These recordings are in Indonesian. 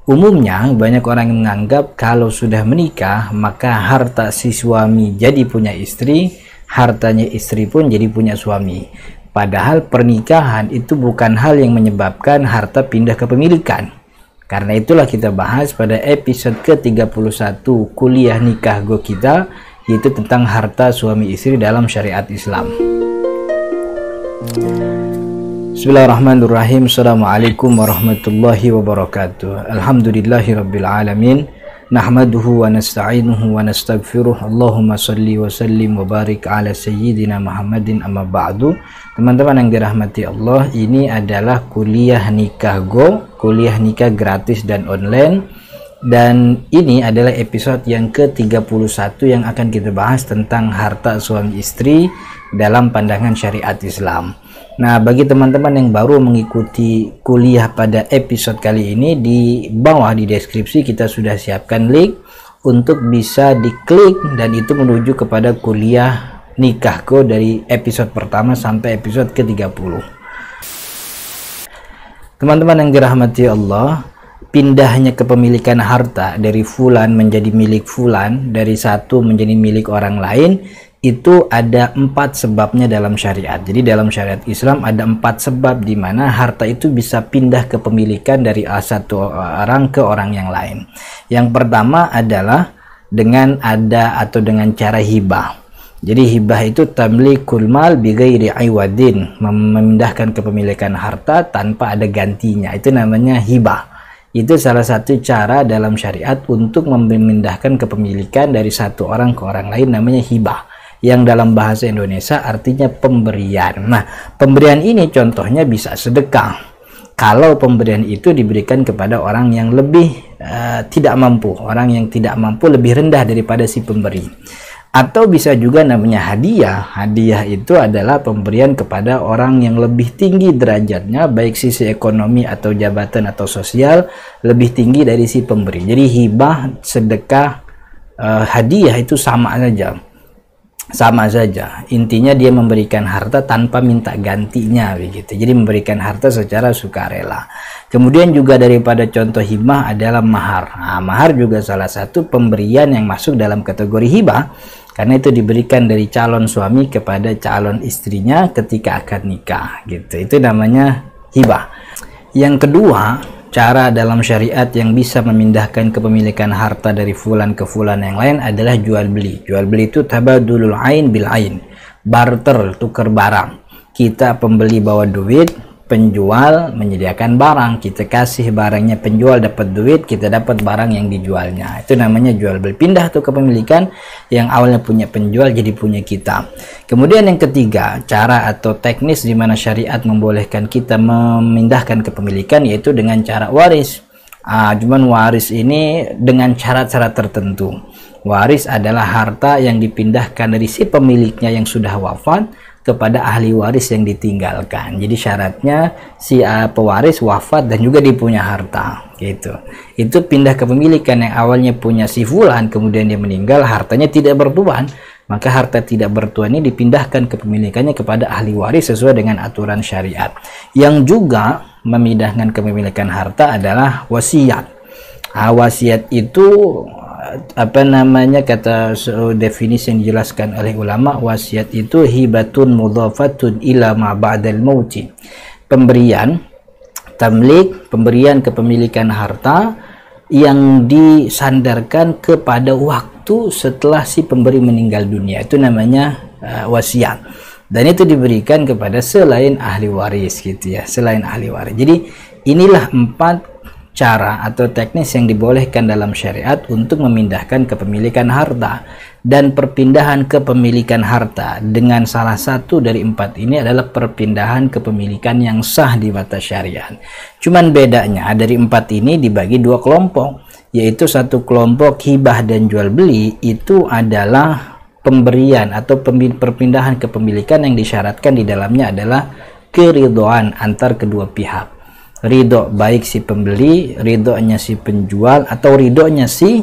Umumnya banyak orang yang menganggap kalau sudah menikah maka harta si suami jadi punya istri, hartanya istri pun jadi punya suami. Padahal pernikahan itu bukan hal yang menyebabkan harta pindah kepemilikan. Karena itulah kita bahas pada episode ke-31 kuliah nikah go kita, yaitu tentang harta suami istri dalam syariat Islam. Bismillahirrahmanirrahim. Assalamualaikum warahmatullahi wabarakatuh. Alhamdulillahirabbil alamin. Nahmaduhu wa nasta'inuhu wa nastaghfiruh. Allahumma salli wa sallim wa barik ala sayyidina Muhammadin, amma ba'du. Teman-teman yang dirahmati Allah, ini adalah kuliah nikah go, kuliah nikah gratis dan online. Dan ini adalah episode yang ke-31 yang akan kita bahas tentang harta suami istri dalam pandangan syariat Islam. Nah, bagi teman-teman yang baru mengikuti kuliah pada episode kali ini, di bawah di deskripsi kita sudah siapkan link untuk bisa diklik dan itu menuju kepada kuliah nikahku dari episode pertama sampai episode ke-30. Teman-teman yang dirahmati Allah, pindahnya kepemilikan harta dari fulan menjadi milik fulan, dari satu menjadi milik orang lain, itu ada 4 sebabnya dalam syariat. Jadi dalam syariat Islam ada 4 sebab di mana harta itu bisa pindah kepemilikan dari satu orang ke orang yang lain. Yang pertama adalah dengan dengan cara hibah. Jadi hibah itu tamlikul mal bighairi iwadin, memindahkan kepemilikan harta tanpa ada gantinya. Itu namanya hibah. Itu salah satu cara dalam syariat untuk memindahkan kepemilikan dari satu orang ke orang lain, namanya hibah, yang dalam bahasa Indonesia artinya pemberian. Nah, pemberian ini contohnya bisa sedekah. Kalau pemberian itu diberikan kepada orang yang lebih tidak mampu, orang yang tidak mampu lebih rendah daripada si pemberi. Atau bisa juga namanya hadiah. Hadiah itu adalah pemberian kepada orang yang lebih tinggi derajatnya, baik sisi ekonomi atau jabatan atau sosial, lebih tinggi dari si pemberi. Jadi hibah, sedekah, hadiah itu sama saja, intinya dia memberikan harta tanpa minta gantinya begitu. Jadi memberikan harta secara sukarela. Kemudian juga daripada contoh hibah adalah mahar. Nah, mahar juga salah satu pemberian yang masuk dalam kategori hibah, karena itu diberikan dari calon suami kepada calon istrinya ketika akan nikah gitu. Itu namanya hibah. Yang kedua, cara dalam syariat yang bisa memindahkan kepemilikan harta dari fulan ke fulan yang lain adalah jual beli. Jual beli itu tabadulul ain bil ain, barter, tukar barang. Kita pembeli bawa duit, penjual menyediakan barang, kita kasih barangnya, penjual dapat duit, kita dapat barang yang dijualnya. Itu namanya jual beli. Pindah tuh kepemilikan yang awalnya punya penjual jadi punya kita. Kemudian yang ketiga, cara atau teknis di mana syariat membolehkan kita memindahkan kepemilikan yaitu dengan cara waris. Cuman waris ini dengan syarat-syarat tertentu. Waris adalah harta yang dipindahkan dari si pemiliknya yang sudah wafat kepada ahli waris yang ditinggalkan. Jadi syaratnya si pewaris wafat dan juga dia punya harta gitu. Itu pindah kepemilikan yang awalnya punya si fulan, kemudian dia meninggal, hartanya tidak bertuan, maka harta tidak bertuan ini dipindahkan kepemilikannya kepada ahli waris sesuai dengan aturan syariat. Yang juga memindahkan kepemilikan harta adalah wasiat. Wasiat itu kata definisi yang dijelaskan oleh ulama, wasiat itu hibatun mudhafatun ila ma ba'dal mauti. Pemberian tamlik, pemberian kepemilikan harta yang disandarkan kepada waktu setelah si pemberi meninggal dunia. Itu namanya wasiat. Dan itu diberikan kepada selain ahli waris gitu ya, selain ahli waris. Jadi inilah 4 cara atau teknis yang dibolehkan dalam syariat untuk memindahkan kepemilikan harta. Dan perpindahan kepemilikan harta dengan salah satu dari 4 ini adalah perpindahan kepemilikan yang sah di mata syariat. Cuman bedanya dari 4 ini dibagi 2 kelompok, yaitu satu kelompok hibah dan jual beli itu adalah pemberian atau perpindahan kepemilikan yang disyaratkan di dalamnya adalah keridhaan antar kedua pihak. Ridho baik si pembeli, ridhonya si penjual, atau ridhonya si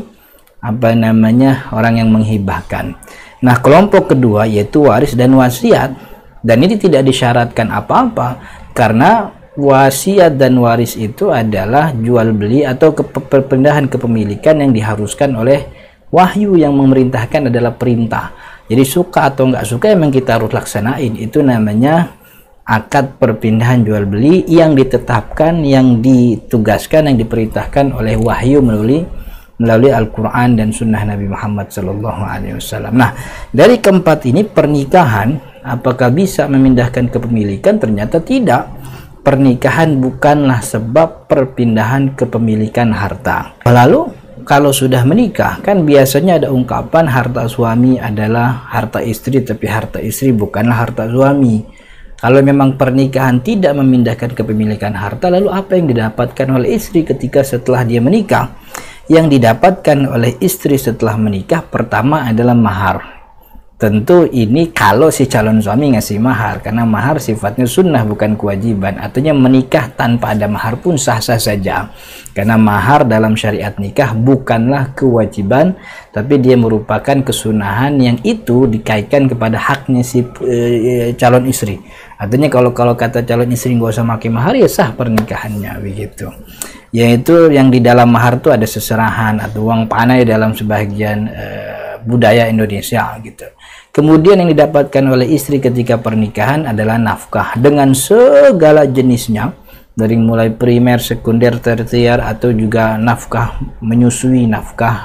orang yang menghibahkan. Nah, kelompok kedua yaitu waris dan wasiat, dan ini tidak disyaratkan apa-apa karena wasiat dan waris itu adalah jual beli atau perpindahan kepemilikan yang diharuskan oleh wahyu, yang memerintahkan adalah perintah. Jadi suka atau nggak suka memang kita harus laksanain. Itu namanya akad perpindahan jual beli yang ditetapkan, yang ditugaskan, yang diperintahkan oleh wahyu melalui Al-Quran dan Sunnah Nabi Muhammad SAW. Nah, dari keempat ini, pernikahan apakah bisa memindahkan kepemilikan? Ternyata tidak. Pernikahan bukanlah sebab perpindahan kepemilikan harta. Lalu kalau sudah menikah, kan biasanya ada ungkapan harta suami adalah harta istri, tapi harta istri bukanlah harta suami. Kalau memang pernikahan tidak memindahkan kepemilikan harta, lalu apa yang didapatkan oleh istri ketika setelah dia menikah? Yang didapatkan oleh istri setelah menikah pertama adalah mahar. Tentu ini kalau si calon suami ngasih mahar, karena mahar sifatnya sunnah bukan kewajiban. Artinya menikah tanpa ada mahar pun sah-sah saja, karena mahar dalam syariat nikah bukanlah kewajiban, tapi dia merupakan kesunahan yang itu dikaitkan kepada haknya si calon istri. Artinya kalau kata calon istri nggak usah pakai mahar, ya sah pernikahannya begitu. Yaitu yang di dalam mahar itu ada seserahan atau uang panai dalam sebagian budaya Indonesia gitu. Kemudian yang didapatkan oleh istri ketika pernikahan adalah nafkah dengan segala jenisnya, dari mulai primer, sekunder, tersier, atau juga nafkah menyusui, nafkah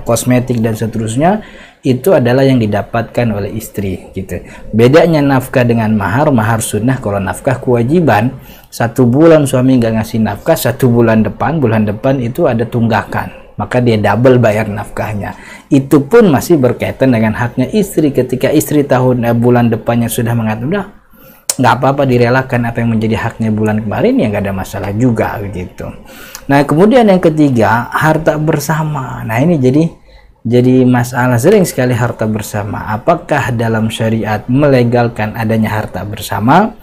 kosmetik dan seterusnya. Itu adalah yang didapatkan oleh istri gitu. Bedanya nafkah dengan mahar. Mahar sunnah, kalau nafkah kewajiban. 1 bulan suami nggak ngasih nafkah, 1 bulan depan itu ada tunggakan, maka dia double bayar nafkahnya. Itu pun masih berkaitan dengan haknya istri. Ketika istri bulan depannya sudah mengatakan udah nggak apa-apa, direlakan apa yang menjadi haknya bulan kemarin, ya nggak ada masalah juga begitu. Nah, kemudian yang ketiga, harta bersama. Nah, ini jadi masalah sering sekali harta bersama. Apakah dalam syariat melegalkan adanya harta bersama?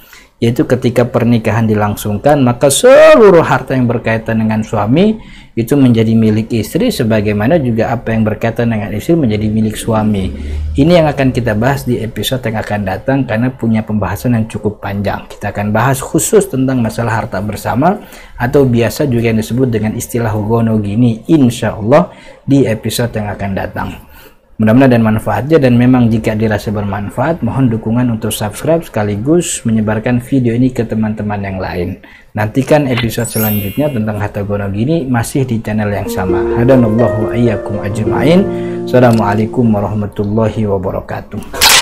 Yaitu ketika pernikahan dilangsungkan, maka seluruh harta yang berkaitan dengan suami itu menjadi milik istri, sebagaimana juga apa yang berkaitan dengan istri menjadi milik suami. Ini yang akan kita bahas di episode yang akan datang, karena punya pembahasan yang cukup panjang. Kita akan bahas khusus tentang masalah harta bersama, atau biasa juga yang disebut dengan istilah gonogini, insya Allah di episode yang akan datang. Mudah-mudahan dan manfaatnya, dan memang jika dirasa bermanfaat, mohon dukungan untuk subscribe sekaligus menyebarkan video ini ke teman-teman yang lain. Nantikan episode selanjutnya tentang harta gonogini masih di channel yang sama. Hadanallahu wa iyyakum ajma'in. Assalamualaikum warahmatullahi wabarakatuh.